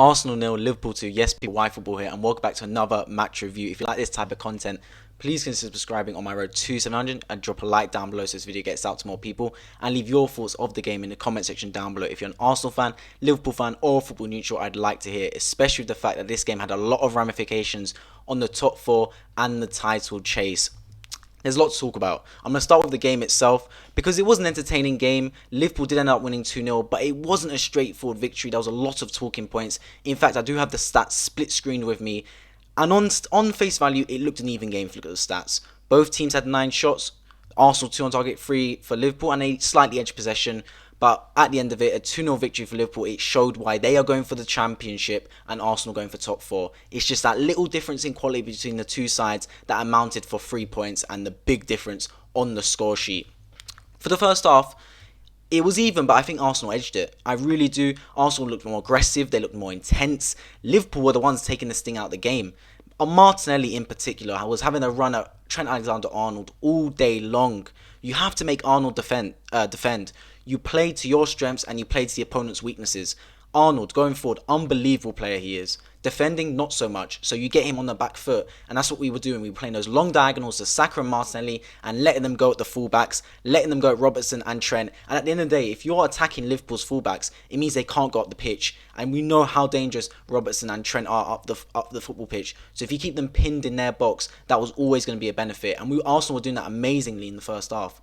Arsenal 0, Liverpool 2. Yes, people, why football here, and welcome back to another match review. If you like this type of content, please consider subscribing on my road to 700 and drop a like down below so this video gets out to more people, and leave your thoughts of the game in the comment section down below. If you're an Arsenal fan, Liverpool fan, or football neutral, I'd like to hear, especially with the fact that this game had a lot of ramifications on the top four and the title chase. There's a lot to talk about. I'm going to start with the game itself because it was an entertaining game. Liverpool did end up winning 2-0, but it wasn't a straightforward victory. There was a lot of talking points. In fact, I do have the stats split screened with me. And on face value, it looked an even game if you look at the stats. Both teams had 9 shots. Arsenal 2 on target, 3 for Liverpool, and a slightly edge possession. But at the end of it, a 2-0 victory for Liverpool. It showed why they are going for the championship and Arsenal going for top 4. It's just that little difference in quality between the two sides that amounted for 3 points and the big difference on the score sheet. For the first half, it was even, but I think Arsenal edged it. I really do. Arsenal looked more aggressive. They looked more intense. Liverpool were the ones taking the sting out of the game. Martinelli in particular, I was having a run at Trent Alexander-Arnold all day long. You have to make Arnold defend. You play to your strengths and you play to the opponent's weaknesses. Arnold, going forward, unbelievable player he is. Defending, not so much. So you get him on the back foot. And that's what we were doing. We were playing those long diagonals to Sancar and Martinelli and letting them go at the fullbacks, letting them go at Robertson and Trent. And at the end of the day, if you're attacking Liverpool's fullbacks, it means they can't go up the pitch. And we know how dangerous Robertson and Trent are up the football pitch. So if you keep them pinned in their box, that was always going to be a benefit. And Arsenal were doing that amazingly in the first half.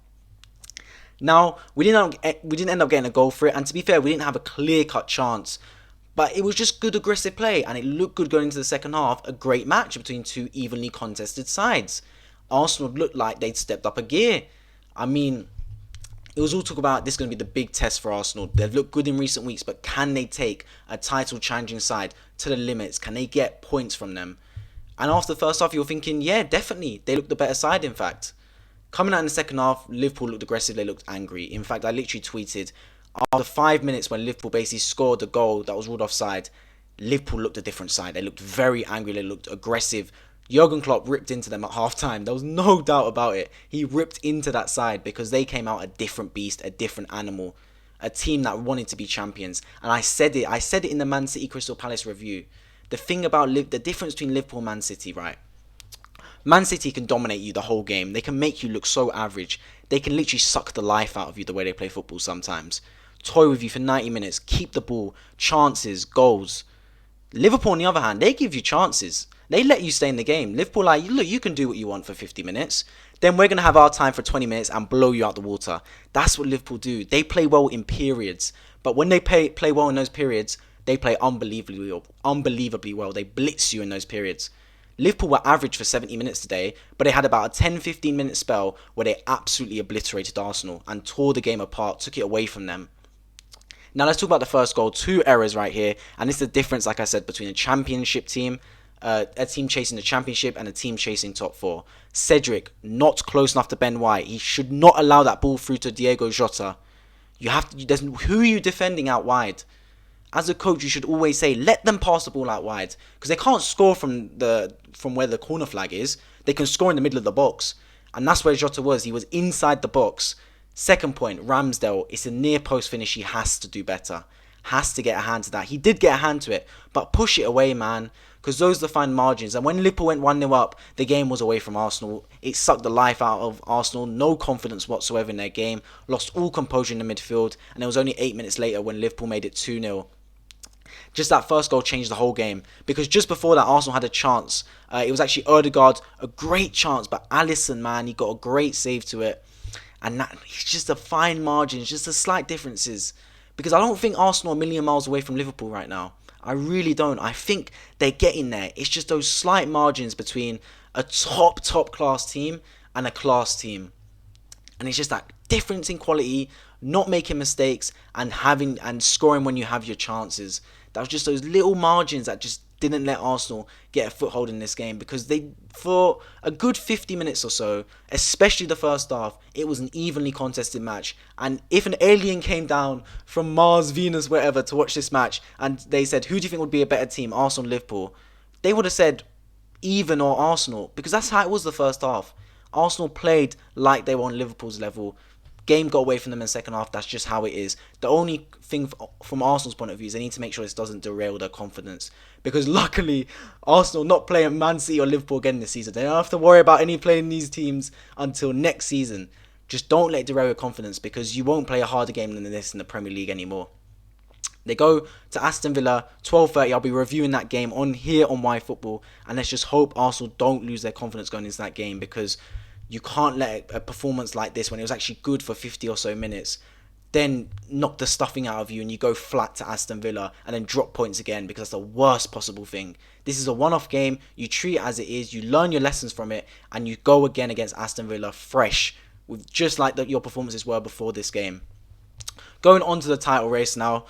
Now, we didn't end up getting a goal for it, and to be fair, we didn't have a clear-cut chance. But it was just good aggressive play, and it looked good going into the second half. A great match between two evenly contested sides. Arsenal looked like they'd stepped up a gear. I mean, it was all talk about this is going to be the big test for Arsenal. They've looked good in recent weeks, but can they take a title-challenging side to the limits? Can they get points from them? And after the first half, you're thinking, yeah, definitely. They looked the better side, in fact. Coming out in the second half, Liverpool looked aggressive, they looked angry. In fact, I literally tweeted, after 5 minutes when Liverpool basically scored the goal that was ruled offside, Liverpool looked a different side. They looked very angry, they looked aggressive. Jurgen Klopp ripped into them at half-time. There was no doubt about it. He ripped into that side because they came out a different beast, a different animal. A team that wanted to be champions. And I said it in the Man City Crystal Palace review. The thing about the difference between Liverpool and Man City, right? Man City can dominate you the whole game. They can make you look so average. They can literally suck the life out of you the way they play football sometimes. Toy with you for 90 minutes. Keep the ball. Chances. Goals. Liverpool, on the other hand, they give you chances. They let you stay in the game. Liverpool like, look, you can do what you want for 50 minutes. Then we're going to have our time for 20 minutes and blow you out the water. That's what Liverpool do. They play well in periods. But when they play well in those periods, they play unbelievably well. They blitz you in those periods. Liverpool were average for 70 minutes today, but they had about a 10-15 minute spell where they absolutely obliterated Arsenal and tore the game apart, took it away from them. Now let's talk about the first goal. 2 errors right here, and it's the difference, like I said, between a championship team, a team chasing the championship and a team chasing top 4. Cedric, not close enough to Ben White. He should not allow that ball through to Diego Jota. Who are you defending out wide? As a coach, you should always say, let them pass the ball out wide. Because they can't score from where the corner flag is. They can score in the middle of the box. And that's where Jota was. He was inside the box. Second point, Ramsdale. It's a near post finish. He has to do better. Has to get a hand to that. He did get a hand to it. But push it away, man. Because those are the fine margins. And when Liverpool went 1-0 up, the game was away from Arsenal. It sucked the life out of Arsenal. No confidence whatsoever in their game. Lost all composure in the midfield. And it was only 8 minutes later when Liverpool made it 2-0. Just that first goal changed the whole game. Because just before that, Arsenal had a chance. It was actually Odegaard, a great chance. But Alisson, man, he got a great save to it. And it's just the fine margins, just the slight differences. Because I don't think Arsenal are a million miles away from Liverpool right now. I really don't. I think they're getting there. It's just those slight margins between a top class team and a class team. And it's just that difference in quality, not making mistakes, and scoring when you have your chances. That was just those little margins that just didn't let Arsenal get a foothold in this game, because for a good 50 minutes or so, especially the first half, it was an evenly contested match. And if an alien came down from Mars, Venus, wherever to watch this match, and they said, who do you think would be a better team, Arsenal, Liverpool? They would have said even or Arsenal, because that's how it was the first half. Arsenal played like they were on Liverpool's level, Game got away from them in the second half. That's just how it is. The only thing from Arsenal's point of view is they need to make sure this doesn't derail their confidence. Because luckily, Arsenal not playing Man City or Liverpool again this season. They don't have to worry about any playing these teams until next season. Just don't let it derail your confidence, because you won't play a harder game than this in the Premier League anymore. They go to Aston Villa, 12:30. I'll be reviewing that game on here on YFootball. And let's just hope Arsenal don't lose their confidence going into that game, because you can't let a performance like this, when it was actually good for 50 or so minutes, then knock the stuffing out of you and you go flat to Aston Villa and then drop points again, because that's the worst possible thing. This is a one-off game. You treat it as it is. You learn your lessons from it, and you go again against Aston Villa fresh, with just like your performances were before this game. Going on to the title race now.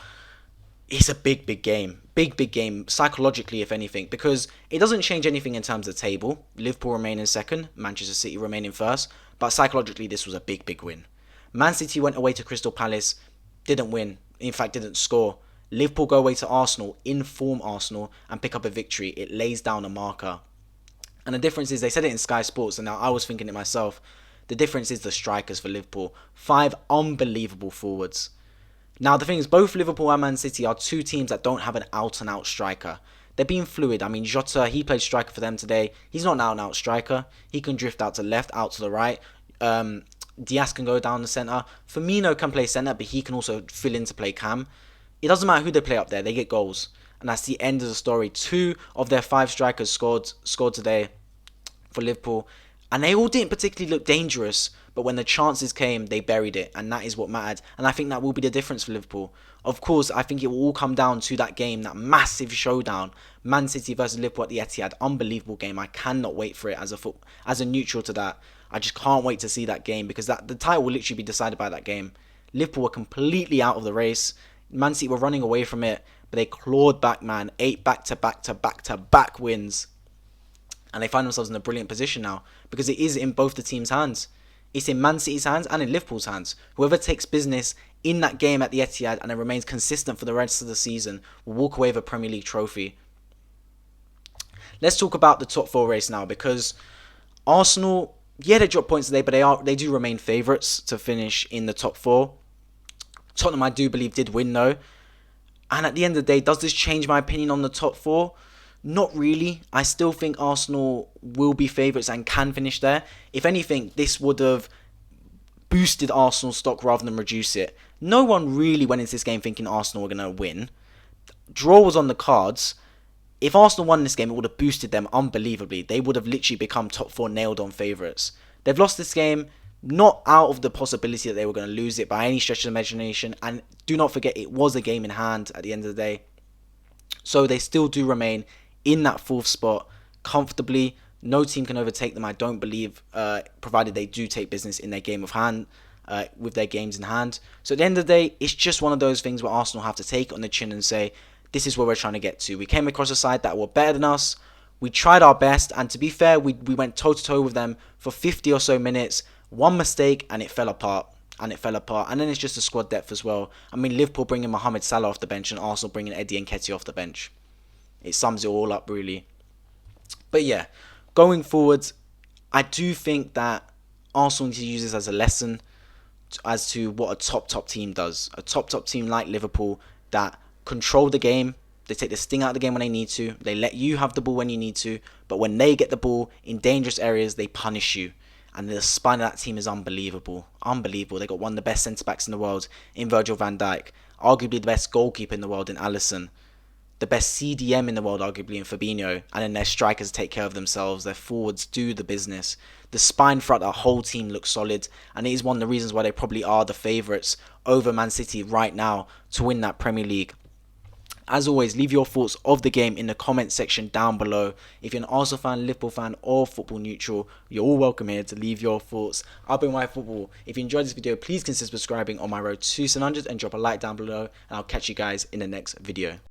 It's a big game. Big game, psychologically, if anything, because it doesn't change anything in terms of the table. Liverpool remain in second, Manchester City remain in first, but psychologically, this was a big win. Man City went away to Crystal Palace, didn't win, in fact, didn't score. Liverpool go away to Arsenal, inform Arsenal, and pick up a victory. It lays down a marker. And the difference is, they said it in Sky Sports, and now I was thinking it myself, the difference is the strikers for Liverpool. 5 unbelievable forwards. Now, the thing is, both Liverpool and Man City are two teams that don't have an out-and-out striker. They're being fluid. I mean, Jota, he played striker for them today. He's not an out-and-out striker. He can drift out to the left, out to the right. Diaz can go down the centre. Firmino can play centre, but he can also fill in to play cam. It doesn't matter who they play up there. They get goals. And that's the end of the story. 2 of their 5 strikers scored today for Liverpool. And they all didn't particularly look dangerous, but when the chances came, they buried it, and that is what mattered. And I think that will be the difference for Liverpool. Of course, I think it will all come down to that game, that massive showdown, Man City versus Liverpool at the Etihad. Unbelievable game. I cannot wait for it as a neutral to that. I just can't wait to see that game, because the title will literally be decided by that game. Liverpool were completely out of the race. Man City were running away from it, but they clawed back, man. 8 back-to-back wins. And they find themselves in a brilliant position now, because it is in both the teams' hands. It's in Man City's hands and in Liverpool's hands. Whoever takes business in that game at the Etihad and then remains consistent for the rest of the season will walk away with a Premier League trophy. Let's talk about the top 4 race now, because Arsenal, yeah, they dropped points today, but they do remain favourites to finish in the top 4. Tottenham, I do believe, did win though. And at the end of the day, does this change my opinion on the top 4? Not really. I still think Arsenal will be favourites and can finish there. If anything, this would have boosted Arsenal's stock rather than reduce it. No one really went into this game thinking Arsenal were going to win. Draw was on the cards. If Arsenal won this game, it would have boosted them unbelievably. They would have literally become top 4 nailed on favourites. They've lost this game, not out of the possibility that they were going to lose it by any stretch of the imagination. And do not forget, it was a game in hand at the end of the day. So they still do remain in that 4th spot comfortably. No team can overtake them, I don't believe, provided they do take business in their game of hand, with their games in hand. So at the end of the day, it's just one of those things where Arsenal have to take it on the chin and say, this is where we're trying to get to. We came across a side that were better than us. We tried our best, and to be fair, we went toe-to-toe with them for 50 or so minutes. One mistake, and it fell apart. And then it's just the squad depth as well. I mean, Liverpool bringing Mohamed Salah off the bench, and Arsenal bringing Eddie Nketiah off the bench. It sums it all up, really. But yeah, going forward, I do think that Arsenal need to use this as a lesson as to what a top team does. A top team like Liverpool that control the game. They take the sting out of the game when they need to. They let you have the ball when you need to. But when they get the ball in dangerous areas, they punish you. And the spine of that team is unbelievable. Unbelievable. They got one of the best centre-backs in the world in Virgil van Dijk. Arguably the best goalkeeper in the world in Alisson. The best CDM in the world, arguably, in Firmino. And then their strikers take care of themselves. Their forwards do the business. The spine throughout the whole team looks solid. And it is one of the reasons why they probably are the favourites over Man City right now to win that Premier League. As always, leave your thoughts of the game in the comment section down below. If you're an Arsenal fan, Liverpool fan, or football neutral, you're all welcome here to leave your thoughts. I've been YFootball. If you enjoyed this video, please consider subscribing on my road to 700 and drop a like down below. And I'll catch you guys in the next video.